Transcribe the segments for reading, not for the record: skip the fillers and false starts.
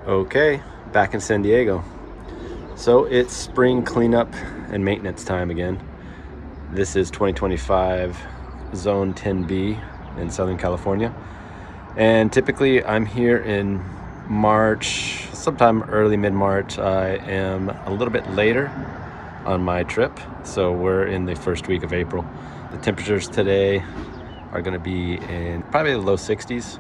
Okay, back in San Diego. So it's spring cleanup and maintenance time again. This is 2025 Zone 10B in Southern California. And typically I'm here in March, sometime early mid-March. I am a little bit later on my trip. So we're in the first week of April. The temperatures today are gonna be in probably the low 60s,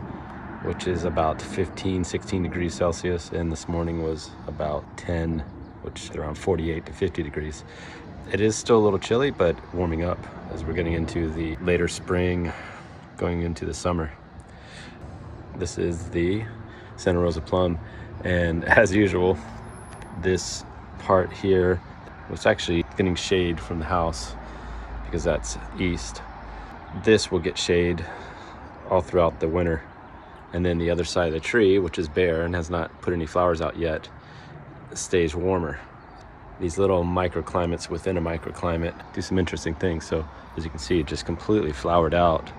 which is about 15, 16 degrees Celsius. And this morning was about 10, which is around 48 to 50 degrees. It is still a little chilly, but warming up as we're getting into the later spring, going into the summer. This is the Santa Rosa plum. And as usual, this part here was actually getting shade from the house because that's east. This will get shade all throughout the winter. And then the other side of the tree, which is bare and has not put any flowers out yet, stays warmer. These little microclimates within a microclimate do some interesting things. So as you can see, it just completely flowered out.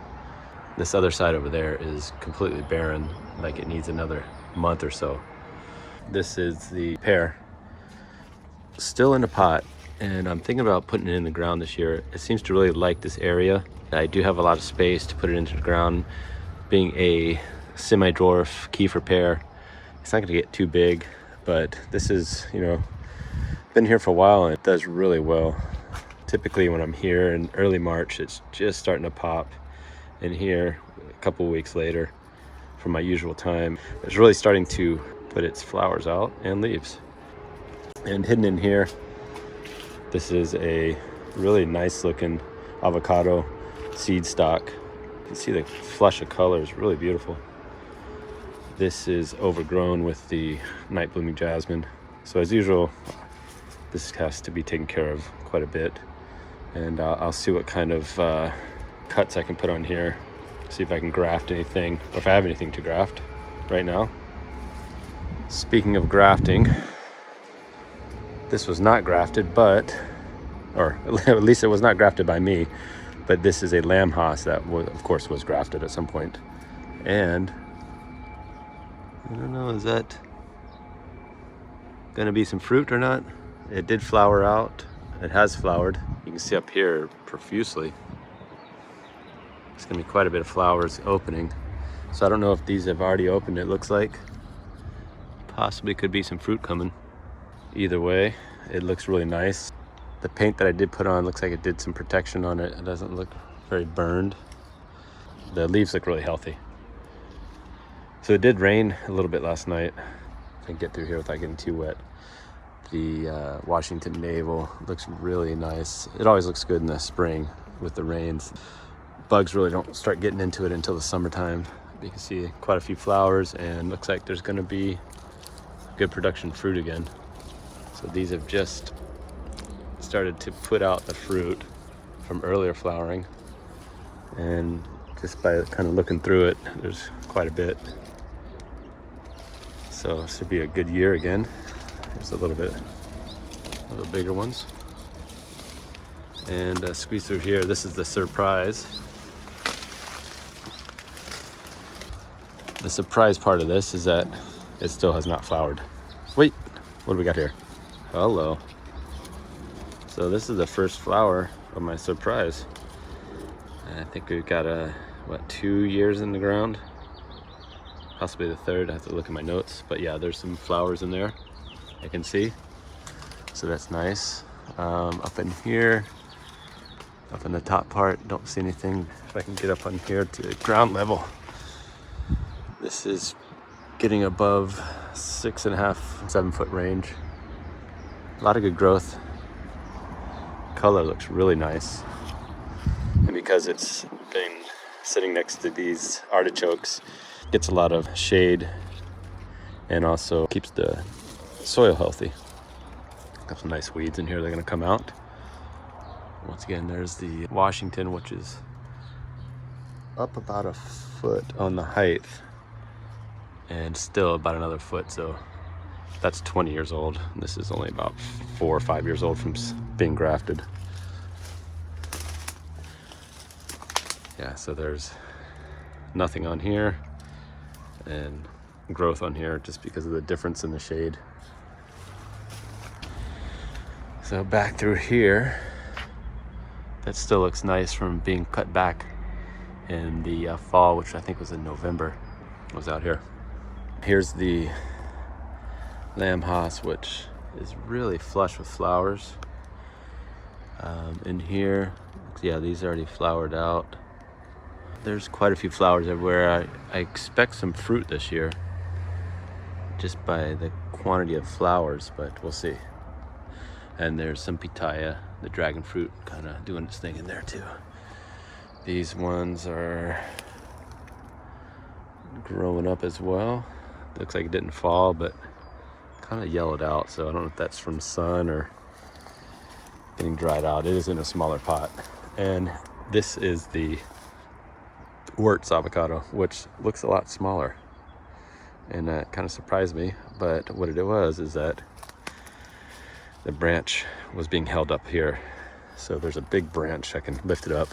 This other side over there is completely barren, like it needs another month or so. This is the pear, still in a pot, and I'm thinking about putting it in the ground this year. It seems to really like this area. I do have a lot of space to put it into the ground. Being a semi-dwarf Kiefer pear, it's not going to get too big, but this is, been here for a while and it does really well. Typically when I'm here in early March, it's just starting to pop. And here, a couple weeks later, from my usual time, it's really starting to put its flowers out and leaves. And hidden in here, this is a really nice looking avocado seed stock. You can see the flush of color is really beautiful. This is overgrown with the night blooming jasmine. So as usual, this has to be taken care of quite a bit. And I'll see what kind of cuts I can put on here. See if I can graft anything, or if I have anything to graft right now. Speaking of grafting, this was not grafted, or at least it was not grafted by me, but this is a lamb haas that of course was grafted at some point. And I don't know, is that gonna be some fruit or not? It did flower out. It has flowered. You can see up here profusely. It's gonna be quite a bit of flowers opening. So I don't know if these have already opened, it looks like. Possibly could be some fruit coming. Either way, it looks really nice. The paint that I did put on looks like it did some protection on it. It doesn't look very burned. The leaves look really healthy. So it did rain a little bit last night. I can get through here without getting too wet. The Washington navel looks really nice. It always looks good in the spring with the rains. Bugs really don't start getting into it until the summertime. You can see quite a few flowers and looks like there's gonna be good production fruit again. So these have just started to put out the fruit from earlier flowering. And just by kind of looking through it, there's quite a bit. So this should be a good year again. There's a little bigger ones. And squeeze through here. This is the surprise. The surprise part of this is that it still has not flowered. Wait, what do we got here? Hello. So this is the first flower of my surprise. I think we've got 2 years in the ground. Possibly the third. I have to look at my notes. But yeah, there's some flowers in there I can see. So that's nice. Up in here, up in the top part, don't see anything. If I can get up on here to ground level. This is getting above 6.5, 7 foot range. A lot of good growth. Color looks really nice. And because it's been sitting next to these artichokes, gets a lot of shade and also keeps the soil healthy. Got some nice weeds in here, they're gonna come out. Once again, there's the Washington, which is up about a foot on the height and still about another foot. So that's 20 years old. This is only about 4 or 5 years old from being grafted. Yeah, so there's nothing on here, and growth on here just because of the difference in the shade. So back through here, that still looks nice from being cut back in the fall, which I think was in November. I was out here. Here's the lamb haas, which is really flush with flowers. In here, yeah, these already flowered out. There's quite a few flowers everywhere. I expect some fruit this year just by the quantity of flowers, but we'll see. And there's some pitaya, the dragon fruit, kind of doing its thing in there too. These ones are growing up as well. Looks like it didn't fall, but kind of yellowed out, so I don't know if that's from sun or getting dried out. It is in a smaller pot. And this is the Wirtz avocado, which looks a lot smaller, and that kind of surprised me. But what it was is that the branch was being held up here, so there's a big branch. I can lift it up.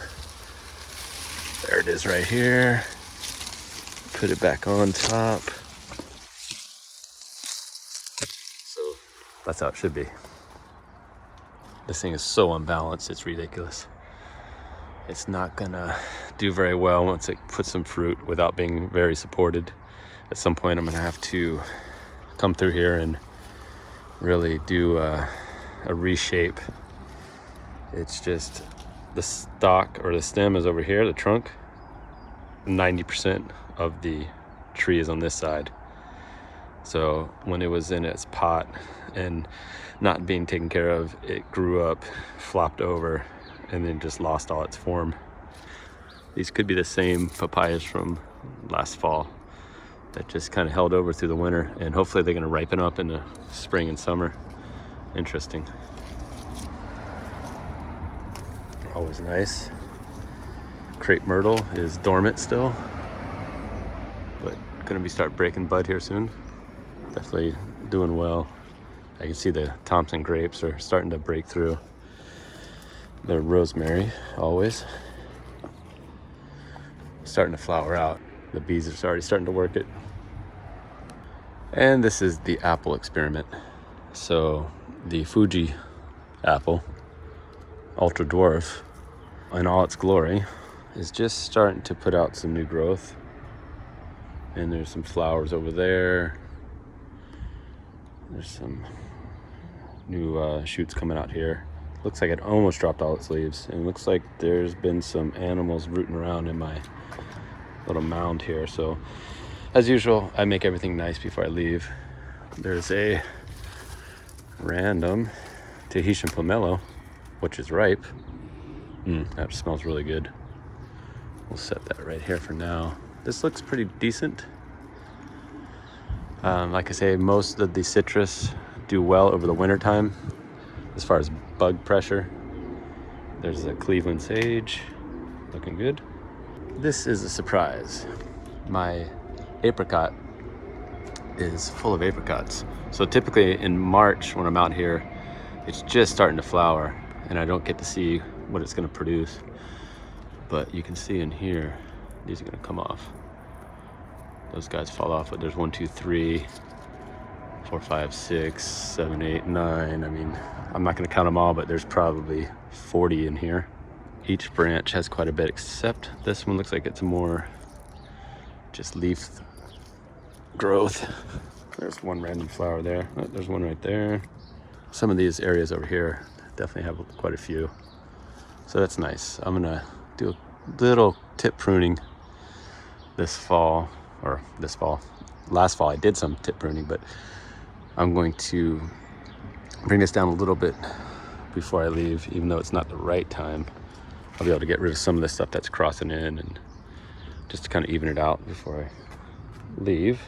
There it is right here. Put it back on top. So that's how it should be. This thing is so unbalanced, it's ridiculous. It's not gonna do very well once it puts some fruit without being very supported. At some point I'm gonna have to come through here and really do a reshape. It's just the stalk or the stem is over here, the trunk. 90% of the tree is on this side. So when it was in its pot and not being taken care of, it grew up, flopped over, and then just lost all its form. These could be the same papayas from last fall that just kind of held over through the winter, and hopefully they're gonna ripen up in the spring and summer. Interesting. Always nice. Crepe myrtle is dormant still, but gonna start breaking bud here soon. Definitely doing well. I can see the Thompson grapes are starting to break through. The rosemary, always starting to flower out. The bees are already starting to work it. And this is the apple experiment. So the Fuji apple, ultra dwarf, in all its glory, is just starting to put out some new growth. And there's some flowers over there. There's some new shoots coming out here. Looks like it almost dropped all its leaves, and it looks like there's been some animals rooting around in my little mound here. So as usual, I make everything nice before I leave. There's a random Tahitian pomelo, which is ripe. That smells really good. We'll set that right here for now. This looks pretty decent. Like I say, most of the citrus do well over the winter time as far as bug pressure. There's a Cleveland sage, looking good. This is a surprise. My apricot is full of apricots. So typically in March when I'm out here, it's just starting to flower and I don't get to see what it's gonna produce. But you can see in here, these are gonna come off. Those guys fall off, but there's 1, 2, 3, 4, 5, 6, 7, 8, 9. I mean, I'm not gonna count them all, but there's probably 40 in here. Each branch has quite a bit, except this one looks like it's more just leaf growth. There's one random flower there. Oh, there's one right there. Some of these areas over here definitely have quite a few. So that's nice. I'm gonna do a little tip pruning this fall, or this fall. Last fall I did some tip pruning, but I'm going to bring this down a little bit before I leave, even though it's not the right time. I'll be able to get rid of some of the stuff that's crossing in and just to kind of even it out before I leave.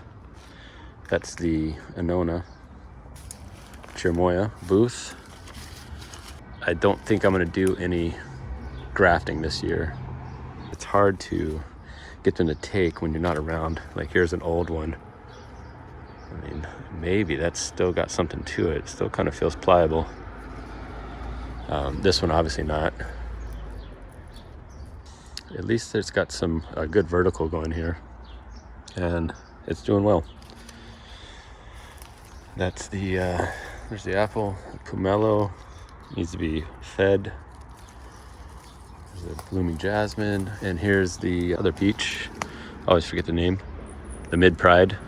That's the Annona Chirimoya booth. I don't think I'm gonna do any grafting this year. It's hard to get them to take when you're not around. Like here's an old one. I mean, maybe that's still got something to it. It still kind of feels pliable. This one obviously not. At least it's got some good vertical going here, and it's doing well. That's the, there's the apple, pomelo, needs to be fed. There's the blooming jasmine, and here's the other peach. I always forget the name, the mid-pride.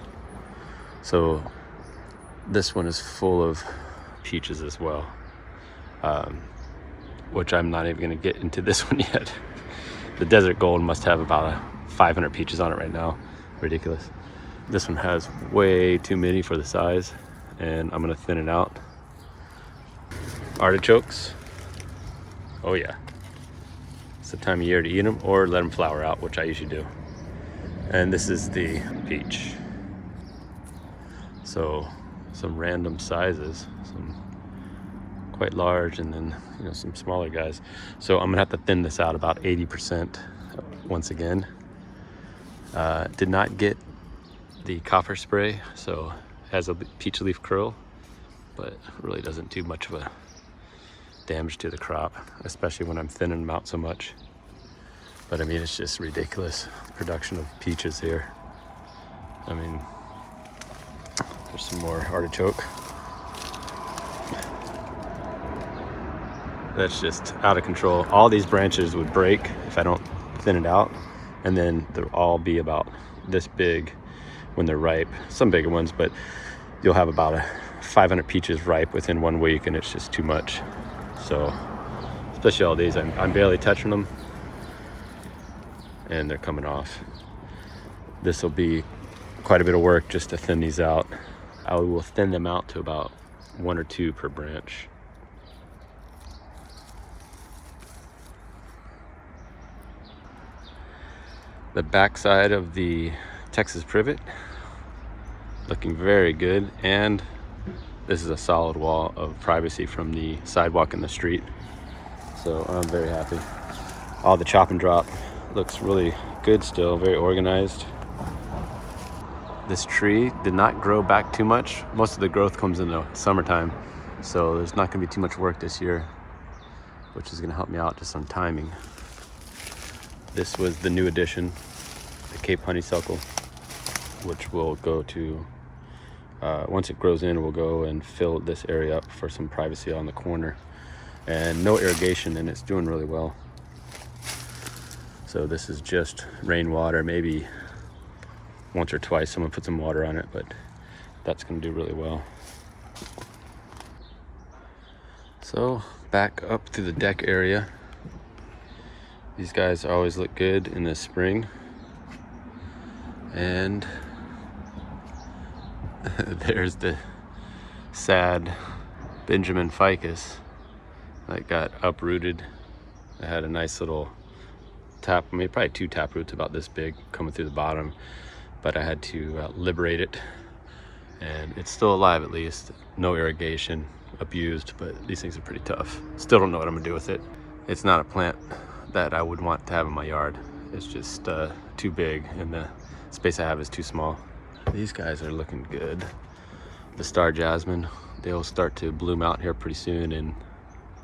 So this one is full of peaches as well, which I'm not even gonna get into this one yet. The desert gold must have about 500 peaches on it right now. Ridiculous. This one has way too many for the size, and I'm gonna thin it out. Artichokes, oh yeah. It's the time of year to eat them or let them flower out, which I usually do. And this is the peach. So some random sizes, some quite large, and then some smaller guys. So I'm gonna have to thin this out about 80% once again. Did not get the copper spray, so it has a peach leaf curl, but really doesn't do much of a damage to the crop, especially when I'm thinning them out so much. But I mean, it's just ridiculous production of peaches here. I mean, there's some more artichoke. That's just out of control. All these branches would break if I don't thin it out, and then they'll all be about this big when they're ripe. Some bigger ones, but you'll have about 500 peaches ripe within 1 week, and it's just too much. So especially all these, I'm barely touching them, and they're coming off. This will be quite a bit of work just to thin these out. I will thin them out to about 1 or 2 per branch. The backside of the Texas privet, looking very good, and this is a solid wall of privacy from the sidewalk and the street. So I'm very happy. All the chop and drop looks really good still, very organized. This tree did not grow back too much. Most of the growth comes in the summertime, so there's not gonna be too much work this year, which is gonna help me out just on timing. This was the new addition, the Cape honeysuckle, which will go to, once it grows in, we'll go and fill this area up for some privacy on the corner. And no irrigation, and it's doing really well. So this is just rainwater, maybe once or twice someone put some water on it, but that's gonna do really well. So back up to the deck area. These guys always look good in the spring. And there's the sad Benjamin ficus that got uprooted. I had a nice little tap, I mean probably 2 tap roots about this big coming through the bottom, but I had to liberate it, and it's still alive at least. No irrigation, abused, but these things are pretty tough. Still don't know what I'm gonna do with it. It's not a plant that I would want to have in my yard. It's just too big, and the space I have is too small. These guys are looking good. The star jasmine, they'll start to bloom out here pretty soon, and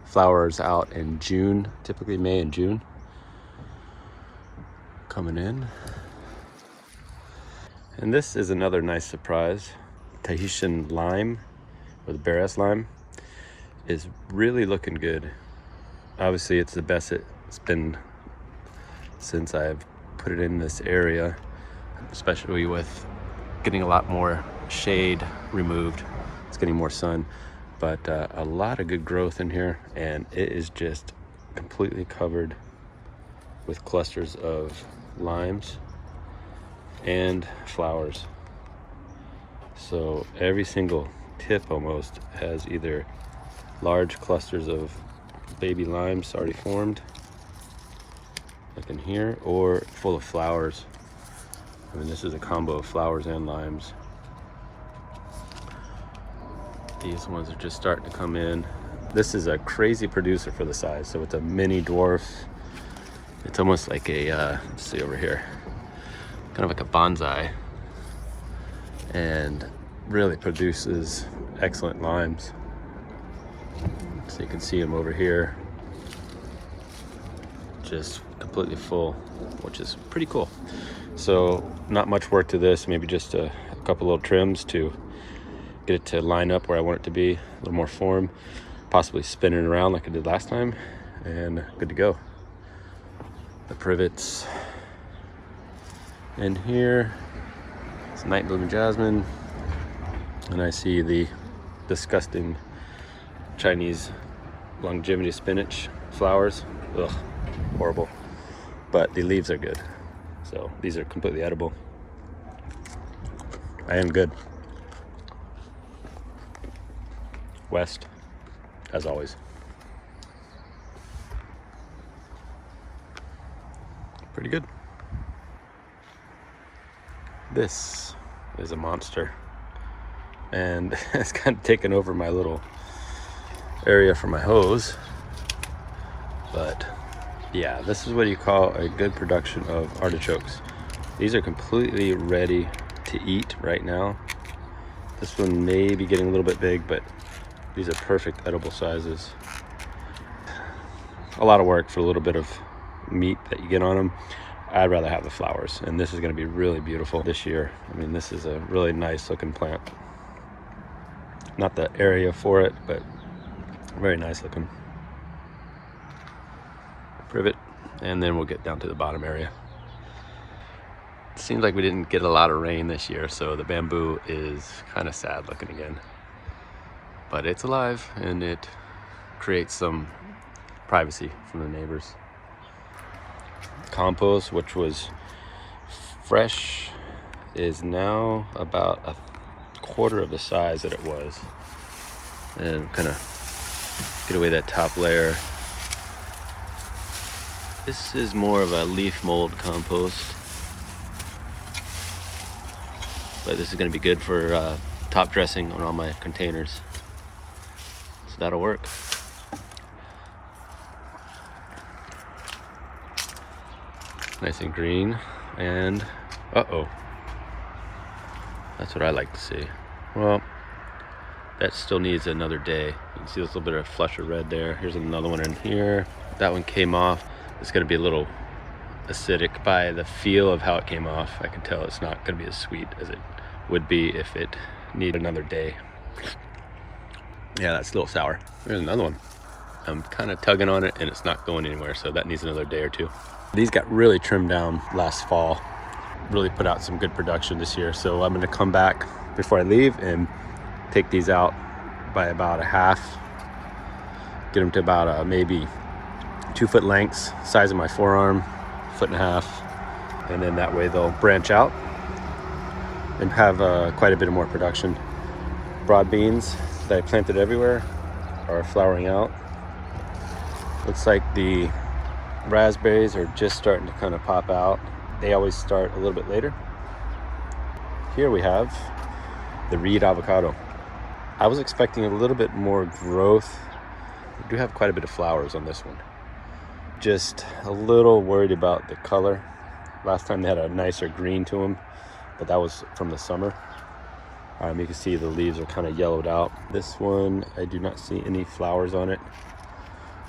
flowers out in June, typically May and June. Coming in. And this is another nice surprise. Tahitian lime, or the Barras lime, is really looking good. Obviously it's the best it's been since I've put it in this area, especially with getting a lot more shade removed. It's getting more sun, but a lot of good growth in here, and it is just completely covered with clusters of limes and flowers. So every single tip almost has either large clusters of baby limes already formed, like in here, or full of flowers. I mean, this is a combo of flowers and limes. These ones are just starting to come in. This is a crazy producer for the size. So it's a mini dwarf. It's almost like a, let's see over here, kind of like a bonsai, and really produces excellent limes. So you can see them over here, just completely full, which is pretty cool. So not much work to this, maybe just a couple little trims to get it to line up where I want it to be, a little more form, possibly spin it around like I did last time, and good to go. The privets in here, it's night blooming jasmine, and I see the disgusting Chinese longevity spinach flowers. Ugh, horrible. But the leaves are good, so these are completely edible. I am good. West, as always. Pretty good. This is a monster, and it's kind of taken over my little area for my hose. But yeah, this is what you call a good production of artichokes. These are completely ready to eat right now. This one may be getting a little bit big, but these are perfect edible sizes. A lot of work for a little bit of meat that you get on them. I'd rather have the flowers, and this is going to be really beautiful this year. I mean, this is a really nice looking plant. Not the area for it, but very nice looking. Privet, and then we'll get down to the bottom area. It seems like we didn't get a lot of rain this year, so the bamboo is kind of sad looking again. But it's alive, and it creates some privacy from the neighbors. Compost, which was fresh, is now about a quarter of the size that it was. And kind of get away that top layer. This is more of a leaf mold compost, but this is going to be good for top dressing on all my containers, so that'll work. Nice and green, and uh-oh, that's what I like to see. Well, that still needs another day. You can see this little bit of flush of red there. Here's another one in here. That one came off. It's going to be a little acidic by the feel of how it came off. I can tell it's not going to be as sweet as it would be if it needed another day. Yeah, that's a little sour. There's another one. I'm kind of tugging on it and it's not going anywhere, so that needs another day or two. These got really trimmed down last fall. Really put out some good production this year, so I'm going to come back before I leave and take these out by about a half. Get them to about maybe 2 foot lengths, size of my forearm, 1.5 feet, and then that way they'll branch out and have quite a bit of more production. Broad beans that I planted everywhere are flowering out. Looks like the raspberries are just starting to kind of pop out. They always start a little bit later. Here we have the reed avocado. I was expecting a little bit more growth. We do have quite a bit of flowers on this one. Just a little worried about the color. Last time they had a nicer green to them, but that was from the summer. You can see the leaves are kind of yellowed out. This one, I do not see any flowers on it.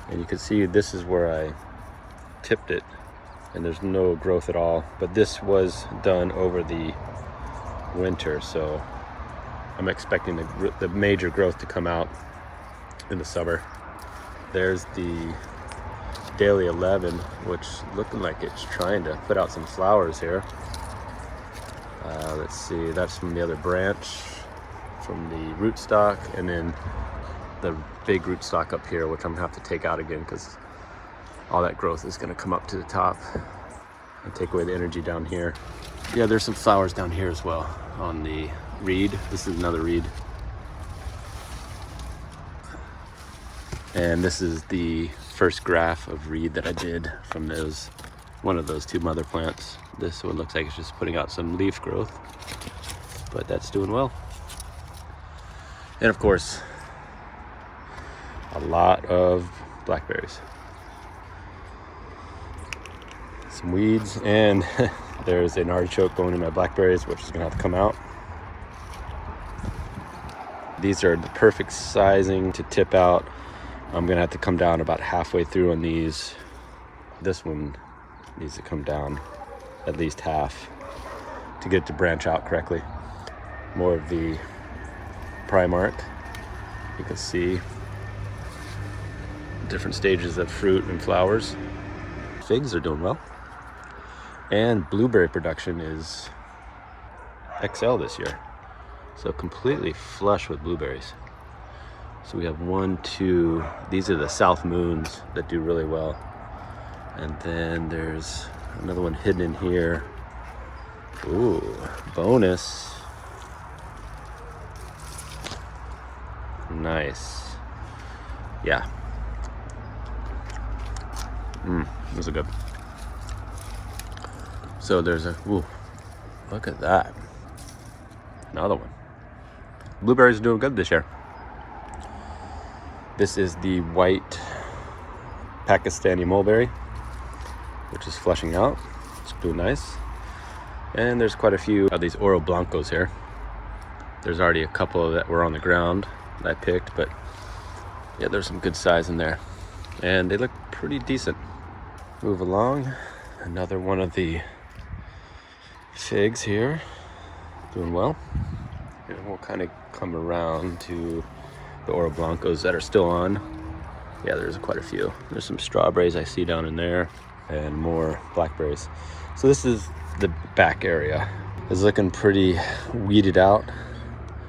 And you can see this is where I tipped it, and there's no growth at all. But this was done over the winter, so I'm expecting the major growth to come out in the summer. There's the Daily 11, which looking like it's trying to put out some flowers here. Let's see, that's from the other branch, from the rootstock, and then the big rootstock up here, which I'm gonna have to take out again because all that growth is gonna come up to the top and take away the energy down here. Yeah, there's some flowers down here as well on the reed. This is another reed. And this is the first graft of reed that I did from one of those two mother plants. This one looks like it's just putting out some leaf growth, but that's doing well. And of course, a lot of blackberries. Some weeds, and there's an artichoke going in my blackberries, which is gonna have to come out. These are the perfect sizing to tip out. I'm gonna have to come down about halfway through on these. This one needs to come down at least half to get it to branch out correctly. More of the Primark. You can see different stages of fruit and flowers. Figs are doing well. And blueberry production is XL this year. So completely flush with blueberries. So we have 1, 2, these are the South Moons that do really well. And then there's another one hidden in here. Ooh, bonus. Nice. Yeah. Those are good. So there's a, ooh, look at that. Another one. Blueberries are doing good this year. This is the white Pakistani mulberry, which is flushing out. It's doing nice. And there's quite a few of these Oro Blancos here. There's already a couple that were on the ground that I picked, but yeah, there's some good size in there. And they look pretty decent. Move along. Another one of the figs here, doing well. And we'll kind of come around to the Oro Blancos that are still on. Yeah, there's quite a few. There's some strawberries I see down in there and more blackberries. So this is the back area. It's looking pretty weeded out,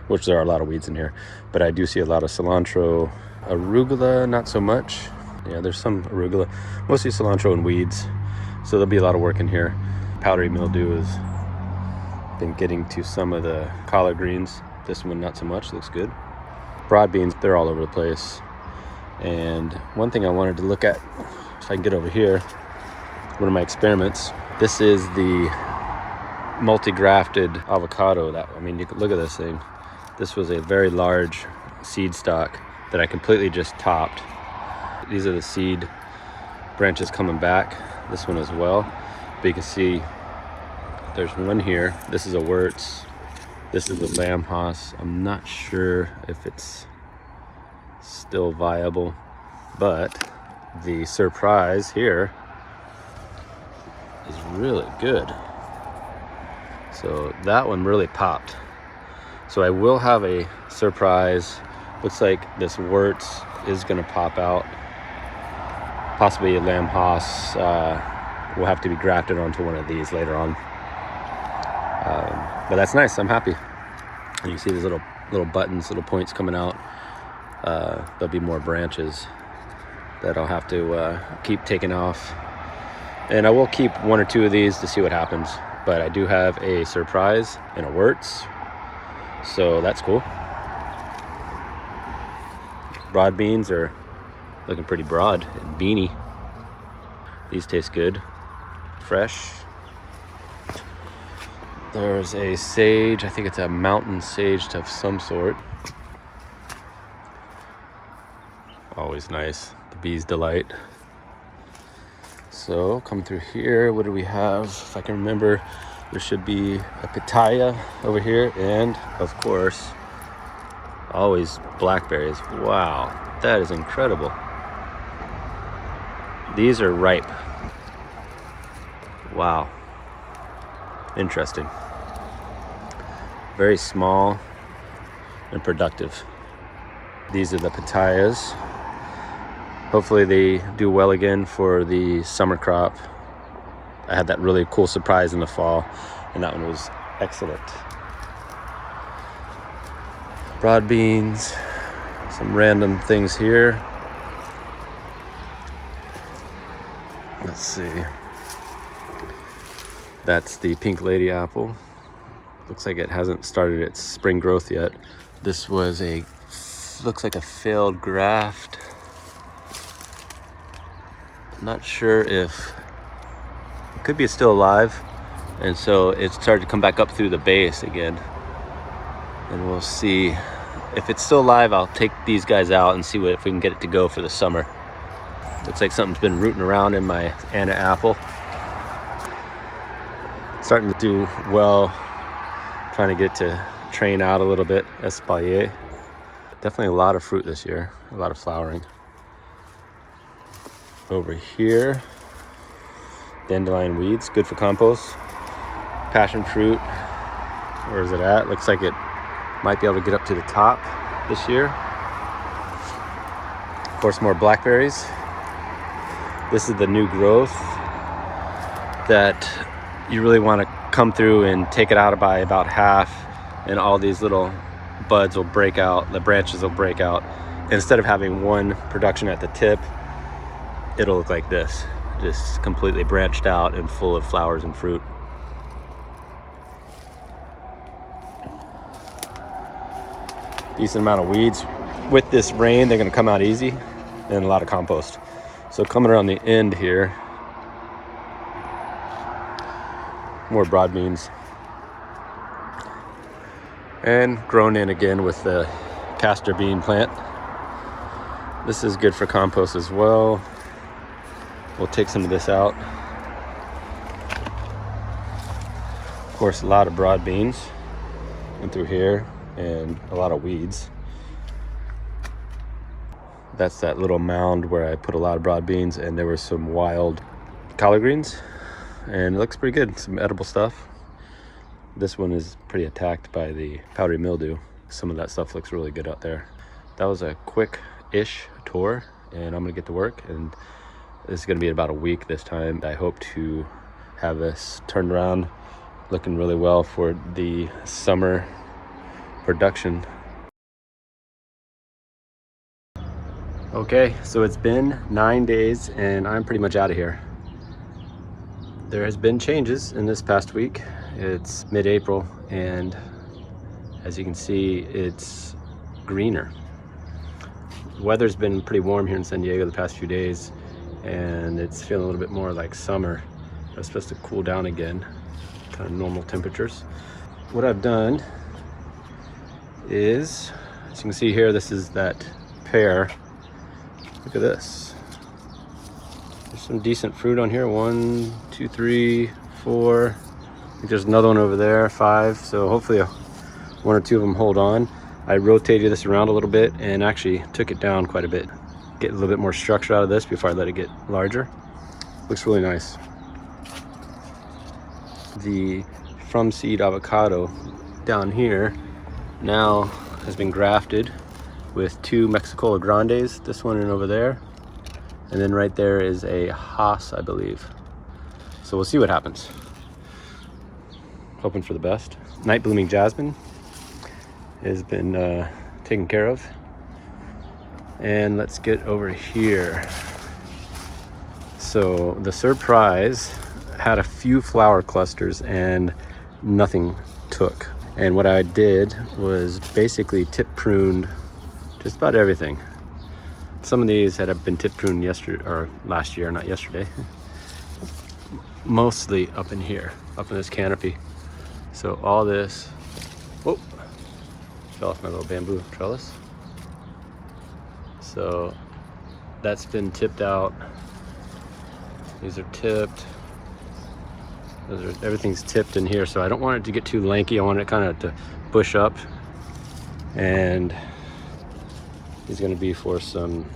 which there are a lot of weeds in here, but I do see a lot of cilantro. Arugula, not so much. Yeah, there's some arugula, mostly cilantro and weeds. So there'll be a lot of work in here. Powdery mildew has been getting to some of the collard greens. This one not so much, looks good. Broad beans, they're all over the place. And one thing I wanted to look at, if I can get over here, one of my experiments. This is the multi-grafted avocado. I mean, you can look at this thing. This was a very large seed stock that I completely just topped. These are the seed branches coming back. This one as well. But you can see there's one here. This is a Wirtz. This is a Lamb Haas. I'm not sure if it's still viable, but the surprise here is really good. So that one really popped. So I will have a surprise. Looks like this Wirtz is gonna pop out. Possibly a Lamb Haas will have to be grafted onto one of these later on. But that's nice, I'm happy. And you see these little buttons, little points coming out. There'll be more branches that I'll have to keep taking off. And I will keep 1 or 2 of these to see what happens. But I do have a surprise in a Wirtz. So that's cool. Broad beans are looking pretty broad and beany. These taste good, fresh. There's a sage, I think it's a mountain sage of some sort. Always nice, the bee's delight. So come through here, what do we have? If I can remember, there should be a pitaya over here, and of course, always blackberries. Wow, that is incredible. These are ripe. Wow. Interesting. Very small and productive. These are the pitayas. Hopefully they do well again for the summer crop. I had that really cool surprise in the fall, and that one was excellent. Broad beans, some random things here. Let's see. That's the pink lady apple. Looks like it hasn't started its spring growth yet. This was looks like a failed graft. Not sure if, it could be it's still alive. And so it started to come back up through the base again. And we'll see. If it's still alive, I'll take these guys out and see if we can get it to go for the summer. Looks like something's been rooting around in my Anna apple. Starting to do well. Trying to get to train out a little bit. Espalier. Definitely a lot of fruit this year. A lot of flowering. Over here, dandelion weeds, good for compost. Passion fruit, where is it at? Looks like it Might be able to get up to the top this year. Of course, more blackberries. This is the new growth that you really want to come through and take it out by about half, and all these little buds will break out, the branches will break out. Instead of having one production at the tip, it'll look like this, just completely branched out and full of flowers and fruit. Decent amount of weeds. With this rain, they're going to come out easy, and a lot of compost. So coming around the end here, more broad beans, and grown in again with the castor bean plant. This is good for compost as well. We'll take some of this out. Of course, a lot of broad beans went through here, and a lot of weeds. That's that little mound where I put a lot of broad beans, and there were some wild collard greens, and it looks pretty good. Some edible stuff. This one is pretty attacked by the powdery mildew. Some of that stuff looks really good out there. That was a quick-ish tour, and I'm gonna get to work, and this is gonna be about a week this time. I hope to have this turned around looking really well for the summer production. Okay, so it's been 9 days and I'm pretty much out of here. There has been changes in this past week. It's mid-April, and as you can see, it's greener. The weather's been pretty warm here in San Diego the past few days, and it's feeling a little bit more like summer. It's supposed to cool down again, kind of normal temperatures. What I've done is, as you can see here, this is that pear. Look at this. There's some decent fruit on here. 1, 2, 3, 4. I think there's another one over there, 5. So hopefully 1 or 2 of them hold on. I rotated this around a little bit and actually took it down quite a bit. Get a little bit more structure out of this before I let it get larger. Looks really nice. The from seed avocado down here now has been grafted with 2 Mexicola Grandes, this one and over there. And then right there is a Haas, I believe. So we'll see what happens. Hoping for the best. Night blooming jasmine has been taken care of. And let's get over here. So the surprise had a few flower clusters and nothing took. And what I did was basically tip pruned just about everything. Some of these had been tip pruned yesterday, or last year, not yesterday. Mostly up in here, up in this canopy. So all this, whoop, fell off my little bamboo trellis. So that's been tipped out. These are tipped. Everything's tipped in here, so I don't want it to get too lanky. I want it kind of to bush up. And he's going to be for some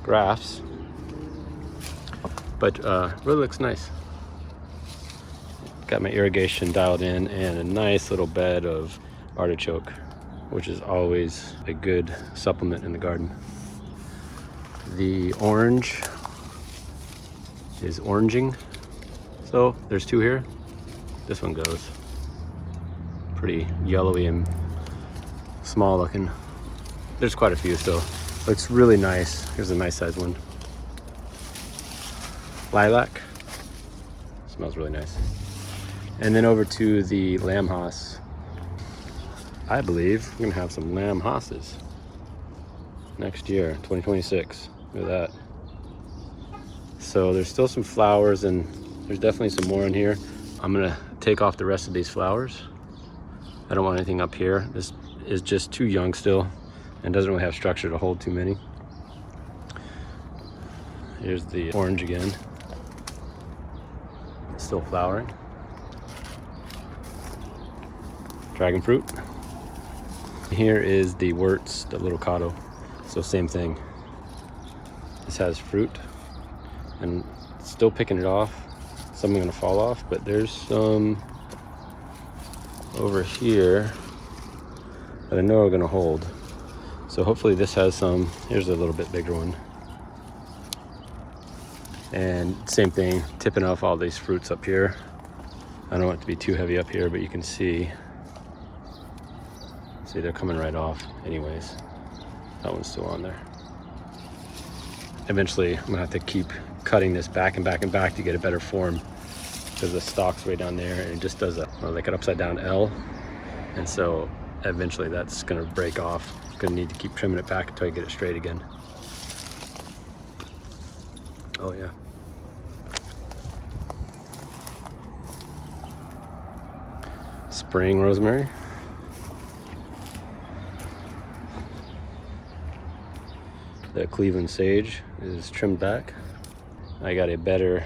grafts, but really looks nice. Got my irrigation dialed in and a nice little bed of artichoke, which is always a good supplement in the garden. The orange is oranging, so there's 2 here. This one goes pretty yellowy and small looking. There's quite a few still. Looks really nice. Here's a nice size one. Lilac. Smells really nice. And then over to the lamb hoss. I believe we're gonna have some lamb hosses next year, 2026. Look at that. So there's still some flowers, and there's definitely some more in here. I'm gonna take off the rest of these flowers. I don't want anything up here. This is just too young still and doesn't really have structure to hold too many. Here's the orange again. It's still flowering. Dragon fruit. Here is the Wurtz, the little cotto. So same thing. This has fruit and still picking it off. Some are gonna fall off, but there's some over here. that I know are gonna hold. So hopefully this has some. Here's a little bit bigger one. And same thing, tipping off all these fruits up here. I don't want it to be too heavy up here, but you can see they're coming right off anyways. That one's still on there. Eventually I'm gonna have to keep cutting this back and back and back to get a better form, because the stalk's way down there and it just does like an upside down L. And so eventually that's gonna break off. I'm gonna need to keep trimming it back until I get it straight again. Oh yeah. Spring rosemary. The Cleveland sage is trimmed back. I got a better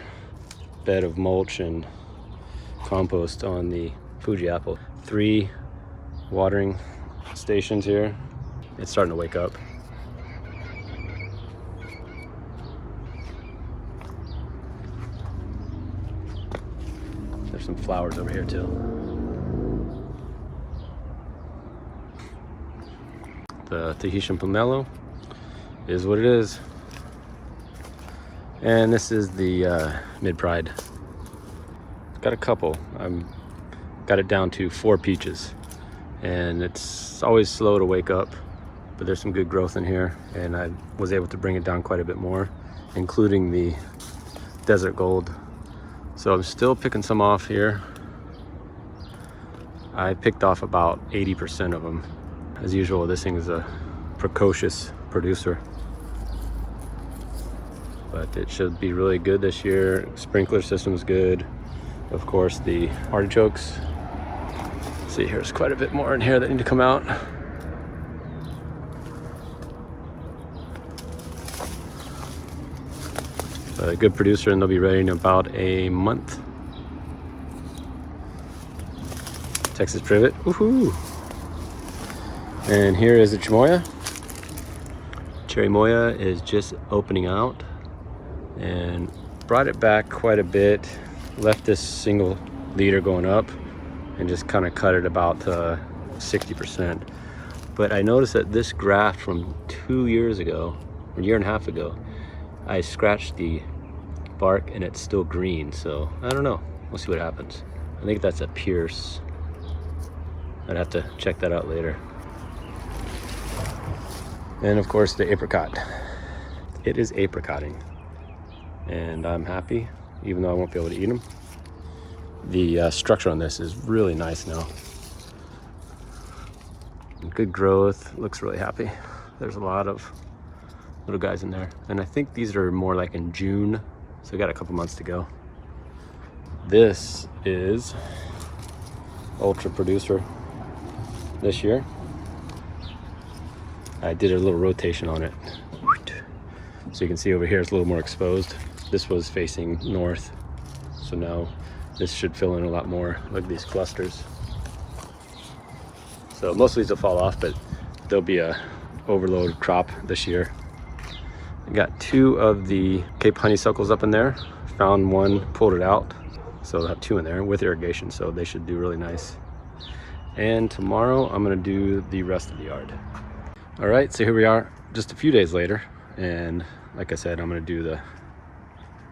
bed of mulch and compost on the Fuji apple. 3 watering stations here. It's starting to wake up. There's some flowers over here too. The Tahitian pomelo is what it is. And this is the mid-pride. Got a couple. Got it down to 4 peaches. And it's always slow to wake up, but there's some good growth in here. And I was able to bring it down quite a bit more, including the desert gold. So I'm still picking some off here. I picked off about 80% of them. As usual, this thing is a precocious producer. But it should be really good this year. Sprinkler system's good. Of course, the artichokes. See, here's quite a bit more in here that need to come out. A good producer, and they'll be ready in about a month. Texas privet, woohoo! And here is the chamoya. Cherry moya is just opening out, and brought it back quite a bit. Left this single leader going up, and just kind of cut it about 60%. But I noticed that this graft from 2 years ago, a year and a half ago, I scratched the bark and it's still green, so I don't know. We'll see what happens. I think that's a Pierce. I'd have to check that out later. And of course the apricot. It is apricotting, and I'm happy, even though I won't be able to eat them. The structure on this is really nice now. Good growth, looks really happy. There's a lot of little guys in there, and I think these are more like in June, so we got a couple months to go. This is ultra producer this year. I did a little rotation on it, so you can see over here it's a little more exposed. This was facing north, so now this should fill in a lot more. Look at these clusters. So most of these will fall off, but there'll be a overload crop this year. I got 2 of the Cape honeysuckles up in there. Found one, pulled it out. So I'll have 2 in there with irrigation, so they should do really nice. And tomorrow I'm gonna do the rest of the yard. All right, so here we are just a few days later. And like I said, I'm gonna do the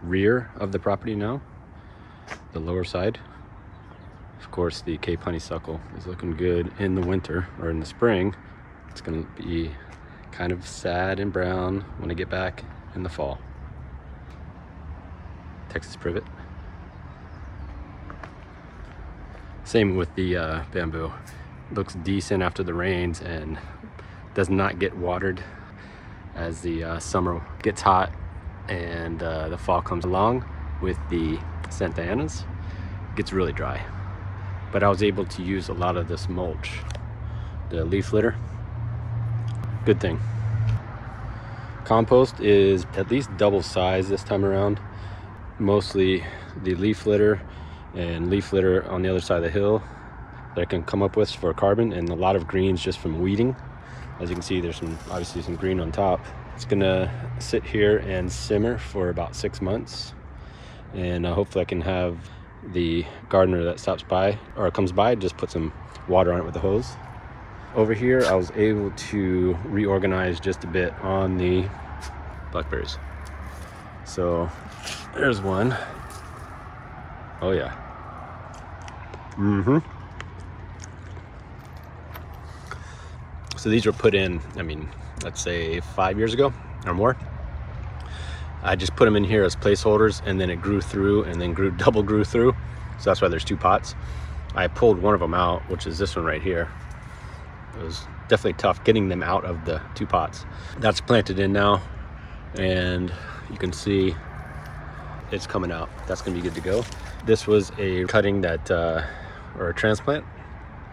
rear of the property now, the lower side. Of course, the Cape honeysuckle is looking good in the winter, or in the spring. It's gonna be kind of sad and brown when I get back in the fall. Texas privet. Same with the bamboo. Looks decent after the rains and does not get watered. As the summer gets hot and the fall comes along with the Santa Anas, it gets really dry. But I was able to use a lot of this mulch, the leaf litter. Good thing. Compost is at least double size this time around. Mostly the leaf litter and leaf litter on the other side of the hill that I can come up with for carbon, and a lot of greens just from weeding. As you can see, there's obviously some green on top. It's gonna sit here and simmer for about 6 months, and hopefully I can have the gardener that stops by or comes by just put some water on it with a hose. Over here, I was able to reorganize just a bit on the blackberries. So there's one. Oh yeah. So these were put in, I mean, let's say 5 years ago or more. I just put them in here as placeholders, and then it grew through and then double grew through. So that's why there's 2 pots. I pulled one of them out, which is this one right here. It was definitely tough getting them out of the 2 pots. That's planted in now, and you can see it's coming out. That's gonna be good to go. This was a cutting that, or a transplant,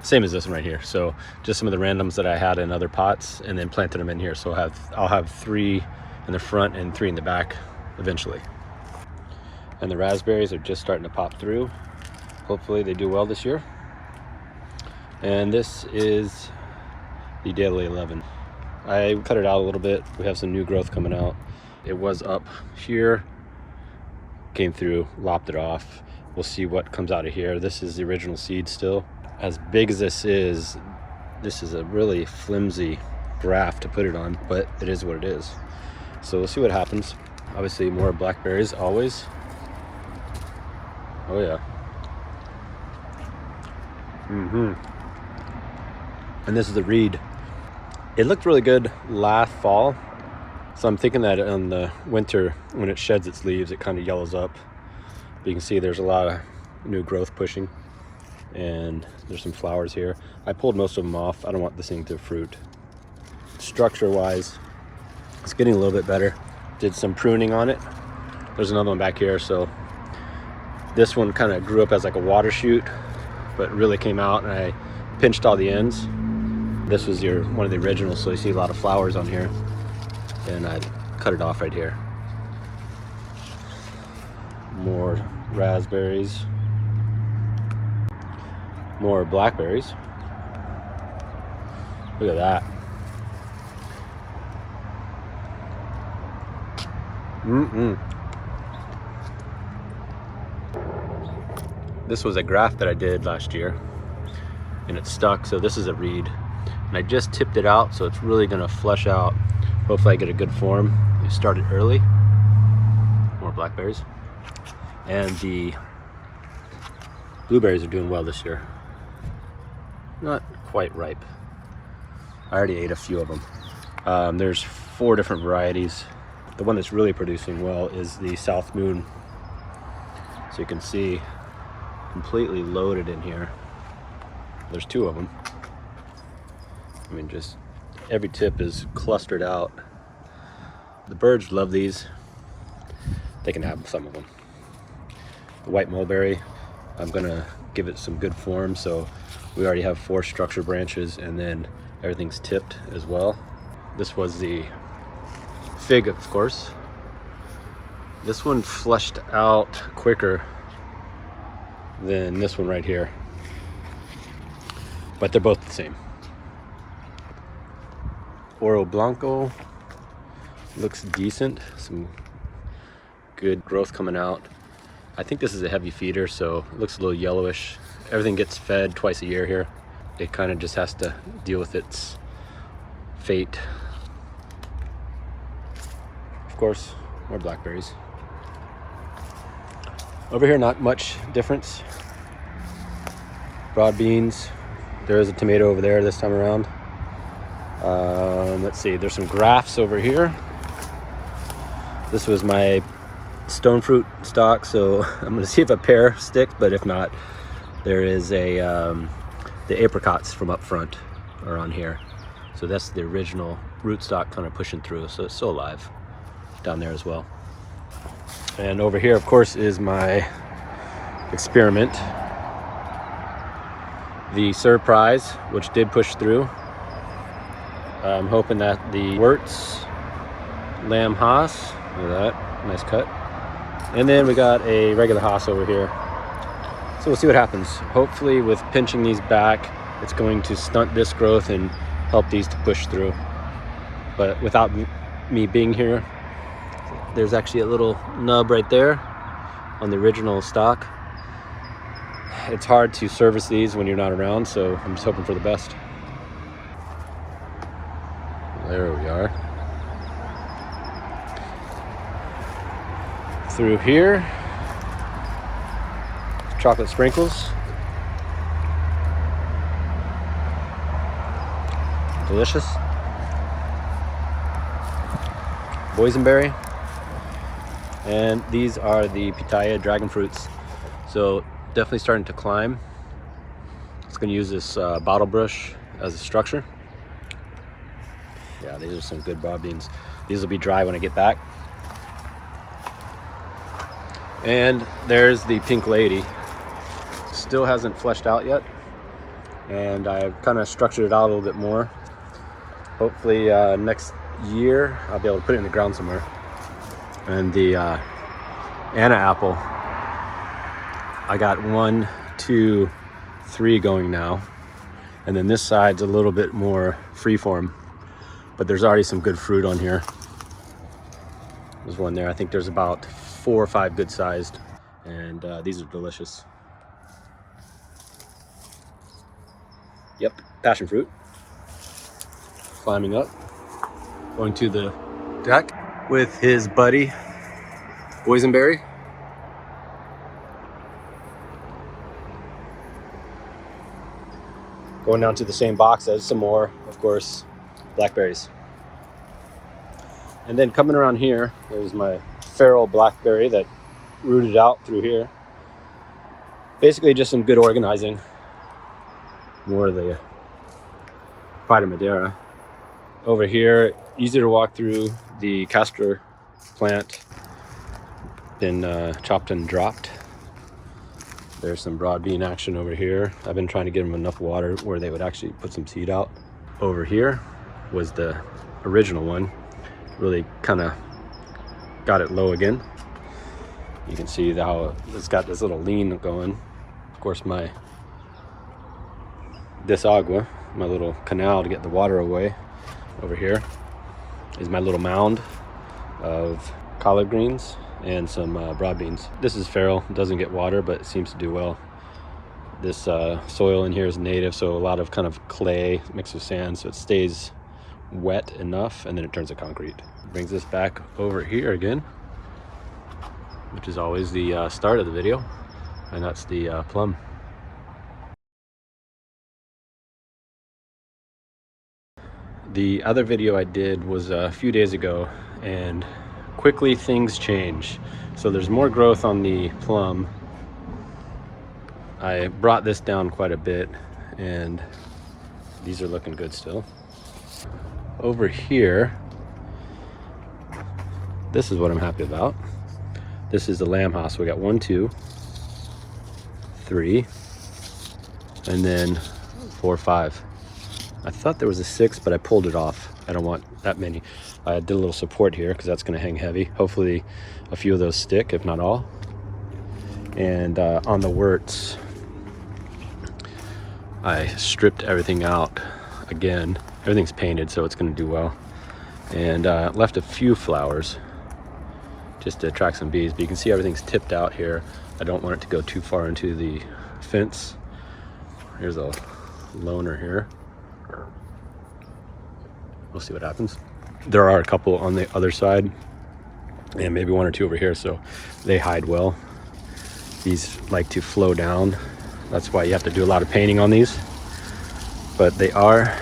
same as this one right here. So just some of the randoms that I had in other pots, and then planted them in here. So I'll have 3 in the front and 3 in the back eventually. And the raspberries are just starting to pop through. Hopefully they do well this year. And this is the Daily 11. I cut it out a little bit. We have some new growth coming out. It was up here, came through, lopped it off. We'll see what comes out of here. This is the original seed still. As big as this is a really flimsy graft to put it on, but it is what it is. So we'll see what happens. Obviously more blackberries always. Oh yeah. And this is the reed. It looked really good last fall. So I'm thinking that in the winter, when it sheds its leaves, it kind of yellows up. But you can see there's a lot of new growth pushing, and there's some flowers here. I pulled most of them off. I don't want this thing to fruit. Structure wise, it's getting a little bit better. Did some pruning on it. There's another one back here. So this one kind of grew up as like a water shoot, but really came out, and I pinched all the ends. This was one of the originals, so you see a lot of flowers on here, and I cut it off right here. More raspberries, more blackberries. Look at that. This was a graft that I did last year, and it stuck, so this is a reed. And I just tipped it out, so it's really gonna flush out. Hopefully I get a good form. We started early. More blackberries. And the blueberries are doing well this year. Not quite ripe. I already ate a few of them. There's 4 different varieties. The one that's really producing well is the South Moon. So you can see completely loaded in here. There's 2 of them. I mean, just every tip is clustered out. The birds love these. They can have some of them. The white mulberry, I'm gonna give it some good form. So we already have 4 structure branches, and then everything's tipped as well. This was the fig, of course. This one flushed out quicker than this one right here, but they're both the same. Oro Blanco looks decent. Some good growth coming out. I think this is a heavy feeder, so it looks a little yellowish. Everything gets fed twice a year here. It kind of just has to deal with its fate. Of course, more blackberries. Over here, not much difference. Broad beans. There is a tomato over there this time around. Let's see, there's some grafts over here. This was my stone fruit stock, so I'm gonna see if a pear sticks, but if not, there is the apricots from up front are on here. So that's the original rootstock kind of pushing through, so it's still alive down there as well. And over here, of course, is my experiment. The surprise, which did push through. I'm hoping that the Wirtz Lamb Haas, look at that, nice cut. And then we got a regular Haas over here. So we'll see what happens. Hopefully with pinching these back, it's going to stunt this growth and help these to push through. But without me being here, there's actually a little nub right there on the original stock. It's hard to service these when you're not around, so I'm just hoping for the best. There we are. Through here, chocolate sprinkles. Delicious. Boysenberry. And these are the pitaya dragon fruits. So definitely starting to climb. It's going to use this bottle brush as a structure. Yeah, these are some good broad beans. These will be dry when I get back. And there's the pink lady. Still hasn't fleshed out yet. And I've kind of structured it out a little bit more. Hopefully next year I'll be able to put it in the ground somewhere. And the Anna apple, I got 1, 2, 3 going now. And then this side's a little bit more freeform. But there's already some good fruit on here. There's one there. I think there's about 4 or 5 good sized. And these are delicious. Yep, passion fruit. Climbing up. Going to the deck with his buddy, Boysenberry. Going down to the same box as some more, of course, blackberries. And then coming around here, there's my feral blackberry that rooted out through here. Basically just some good organizing. More of the Pride of Madeira. Over here, easy to walk through the castor plant. Been chopped and dropped. There's some broad bean action over here. I've been trying to get them enough water where they would actually put some seed out. Over here was the original one. Really kind of got it low again. You can see how it's got this little lean going. Of course, my desagua, my little canal to get the water away. Over here is my little mound of collard greens and some broad beans. This is feral, it doesn't get water, but it seems to do well. This soil in here is native, so a lot of kind of clay mixed with sand, so it stays wet enough, and then it turns to concrete. Brings us back over here again, which is always the start of the video, and that's the plum. The other video I did was a few days ago, and quickly things change. So there's more growth on the plum. I brought this down quite a bit, and these are looking good still. Over here, this is what I'm happy about. This is the lamb house. We got 1, 2, 3, and then 4, 5. I thought there was a 6, but I pulled it off. I don't want that many. I did a little support here because that's going to hang heavy. Hopefully a few of those stick, if not all. And on the wurts, I stripped everything out again. Everything's painted, so it's going to do well. And left a few flowers just to attract some bees. But you can see everything's tipped out here. I don't want it to go too far into the fence. Here's a loner here. We'll see what happens. There are a couple on the other side and maybe 1 or 2 over here, so they hide well. These like to flow down. That's why you have to do a lot of painting on these. But they are,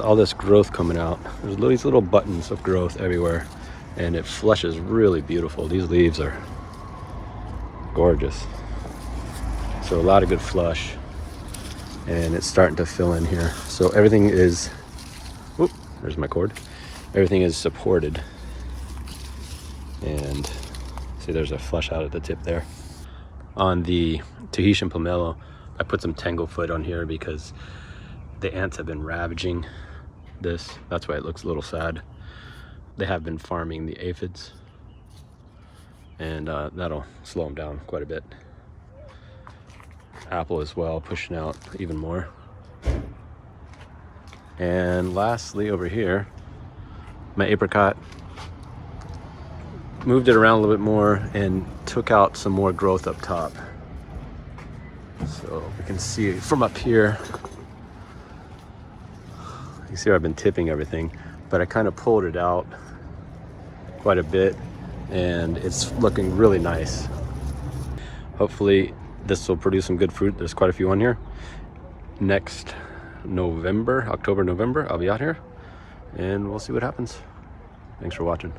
all this growth coming out. There's these little buttons of growth everywhere, and it flushes really beautiful. These leaves are gorgeous. So a lot of good flush, and it's starting to fill in here. So everything is, whoop, there's my cord. Everything is supported. And see, there's a flush out at the tip there. On the Tahitian pomelo, I put some tanglefoot on here because the ants have been ravaging this. That's why it looks a little sad. They have been farming the aphids, and that'll slow them down quite a bit. Apple as well, pushing out even more. And lastly, over here, my apricot. Moved it around a little bit more and took out some more growth up top. So we can see from up here, You see I've been tipping everything, but I kind of pulled it out quite a bit and it's looking really nice. Hopefully this will produce some good fruit. There's quite a few on here. Next November, October, November, I'll be out here and we'll see what happens. Thanks for watching.